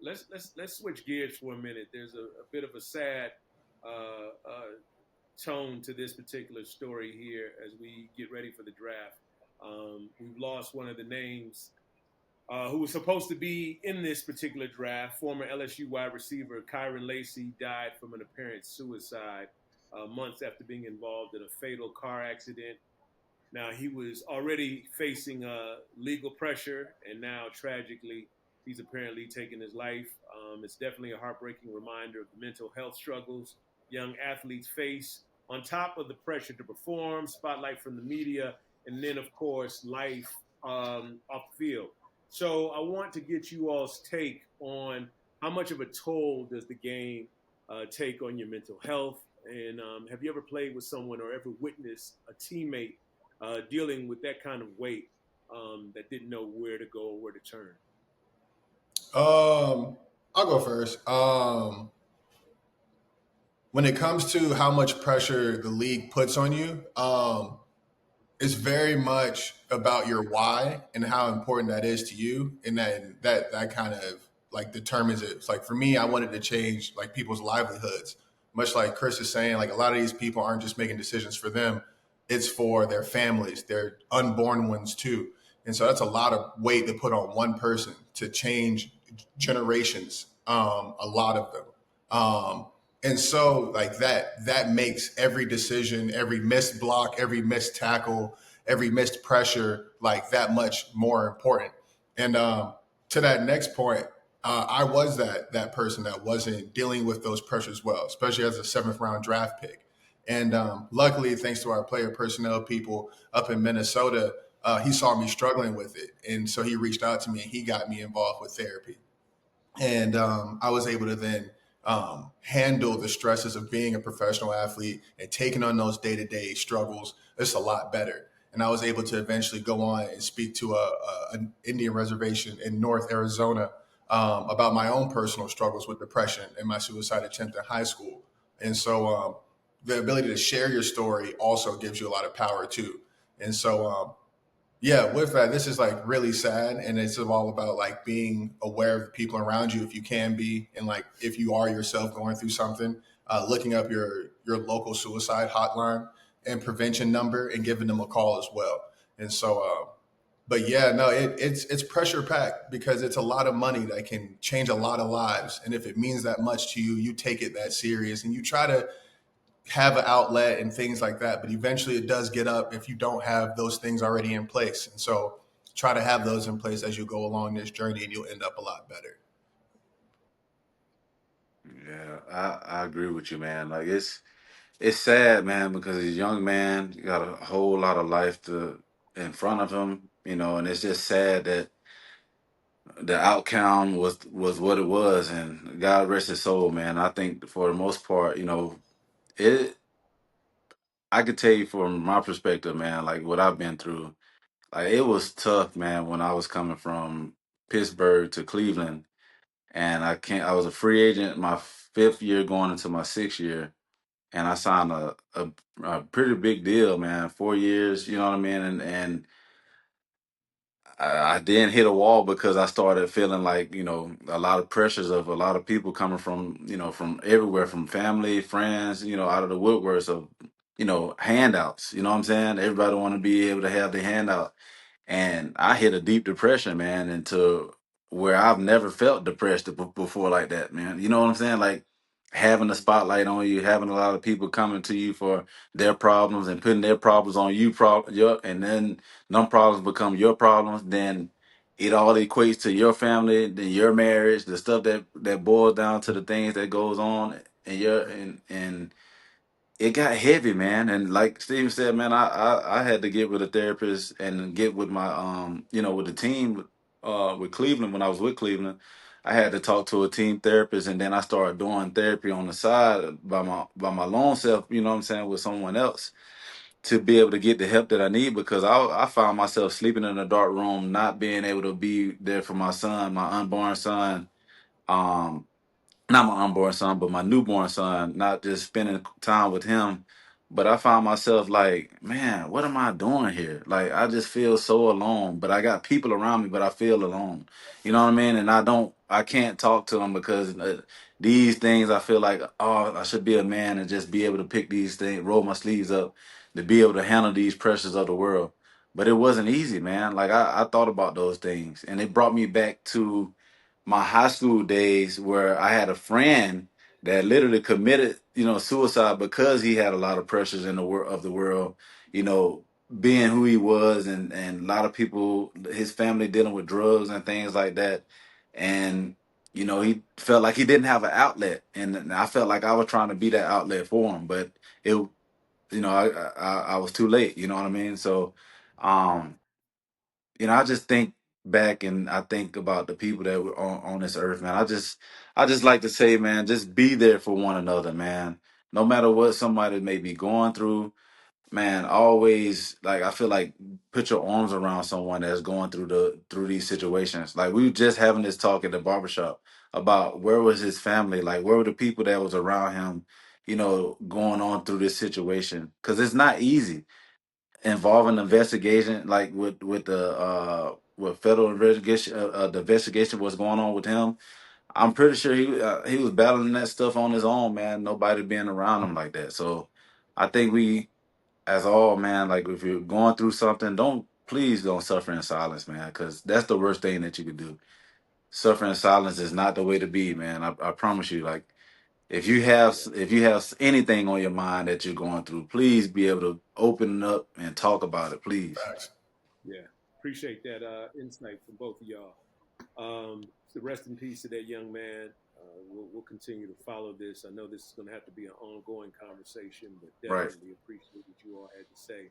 let's switch gears for a minute. There's a bit of a sad tone to this particular story here as we get ready for the draft. We've lost one of the names who was supposed to be in this particular draft. Former LSU wide receiver Kyren Lacy died from an apparent suicide months after being involved in a fatal car accident. Now, he was already facing legal pressure, and now tragically, he's apparently taken his life. It's definitely a heartbreaking reminder of the mental health struggles young athletes face, on top of the pressure to perform, spotlight from the media, and then, of course, life off the field. So, I want to get you all's take on how much of a toll does the game take on your mental health? And have you ever played with someone or ever witnessed a teammate dealing with that kind of weight that didn't know where to go or where to turn? I'll go first. When it comes to how much pressure the league puts on you, it's very much about your why and how important that is to you, and that kind of like determines it. It's like for me, I wanted to change like people's livelihoods. Much like Chris is saying, like a lot of these people aren't just making decisions for them; it's for their families, their unborn ones too. And so that's a lot of weight to put on one person to change generations. A lot of them. And so like that makes every decision, every missed block, every missed tackle, every missed pressure like that much more important. And to that next point, I was that person that wasn't dealing with those pressures well, especially as a seventh round draft pick. And luckily, thanks to our player personnel people up in Minnesota, he saw me struggling with it, and so he reached out to me and he got me involved with therapy. And I was able to then handle the stresses of being a professional athlete and taking on those day-to-day struggles just a lot better. And I was able to eventually go on and speak to an Indian reservation in North Arizona about my own personal struggles with depression and my suicide attempt in high school. And so the ability to share your story also gives you a lot of power too. And so yeah, with that, this is like really sad, and it's all about like being aware of the people around you if you can be, and like if you are yourself going through something, looking up your local suicide hotline and prevention number and giving them a call as well. And so, but yeah, no, it's pressure packed because it's a lot of money that can change a lot of lives, and if it means that much to you, you take it that serious, and you try to have an outlet and things like that. But eventually it does get up if you don't have those things already in place. And so try to have those in place as you go along this journey and you'll end up a lot better. Yeah, I agree with you, man. Like it's sad, man, because he's a young man, he got a whole lot of life to in front of him, and it's just sad that the outcome was what it was, and God rest his soul, man. I think for the most part, it. I could tell you from my perspective, man, like what I've been through. Like it was tough, man, when I was coming from Pittsburgh to Cleveland, and I was a free agent my fifth year going into my sixth year, and I signed a pretty big deal, man, 4 years, you know what I mean, and I then hit a wall because I started feeling like, a lot of pressures of a lot of people coming from, from everywhere, from family, friends, out of the woodworks of, handouts. You know what I'm saying? Everybody want to be able to have the handout. And I hit a deep depression, man, into where I've never felt depressed before like that, man. You know what I'm saying? Like having the spotlight on you, having a lot of people coming to you for their problems and putting their problems on you, and then them problems become your problems. Then it all equates to your family, then your marriage, the stuff that boils down to the things that goes on, and it got heavy, man. And like Steven said, man, I had to get with a therapist and get with my with the team with Cleveland when I was with Cleveland. I had to talk to a team therapist, and then I started doing therapy on the side by my lone self, you know what I'm saying, with someone else to be able to get the help that I need, because I found myself sleeping in a dark room, not being able to be there for my son, my unborn son. Um Not my unborn son, but my newborn son, not just spending time with him. But I found myself like, man, what am I doing here? Like, I just feel so alone, but I got people around me, but I feel alone. You know what I mean? And I don't I can't talk to them because these things I feel like, oh, I should be a man and just be able to pick these things, roll my sleeves up, to be able to handle these pressures of the world. But it wasn't easy, man. Like I thought about those things, and it brought me back to my high school days where I had a friend that literally committed, suicide because he had a lot of pressures in the world of the world, you know, being who he was, and a lot of people, his family dealing with drugs and things like that, and he felt like he didn't have an outlet, and I felt like I was trying to be that outlet for him, but it, I was too late. You know what I mean? So, um, I just think back and I think about the people that were on this earth, man. I just like to say, man, just be there for one another, man. No matter what somebody may be going through, man, always, like, I feel like, put your arms around someone that's going through these situations. Like, we were just having this talk at the barbershop about where was his family, like where were the people that was around him, going on through this situation, because it's not easy involving investigation, like with the with federal investigation, the investigation, what's going on with him. I'm pretty sure he was battling that stuff on his own, man. Nobody being around him like that. So I think we, as all, man, like, if you're going through something, please don't suffer in silence, man, because that's the worst thing that you could do. Suffering in silence is not the way to be, man. I promise you. Like, Yeah. if you have anything on your mind that you're going through, please be able to open it up and talk about it, please. Facts. Yeah. Appreciate that insight from both of y'all. So rest in peace to that young man. We'll continue to follow this. I know this is going to have to be an ongoing conversation, but Right. definitely appreciate what you all had to say.